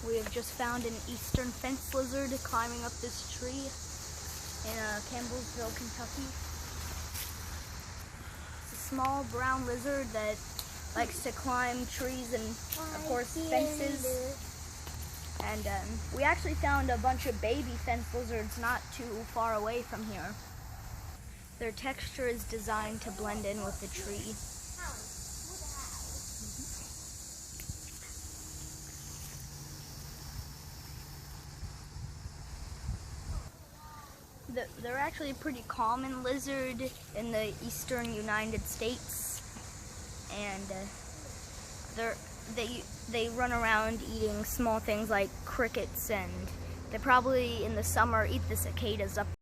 We have just found an eastern fence lizard climbing up this tree in Campbellsville, Kentucky. It's a small brown lizard that likes to climb trees and, of course, fences. And we actually found a bunch of baby fence lizards not too far away from here. Their texture is designed to blend in with the tree. They're actually a pretty common lizard in the eastern United States, and they run around eating small things like crickets, and they probably in the summer eat the cicadas up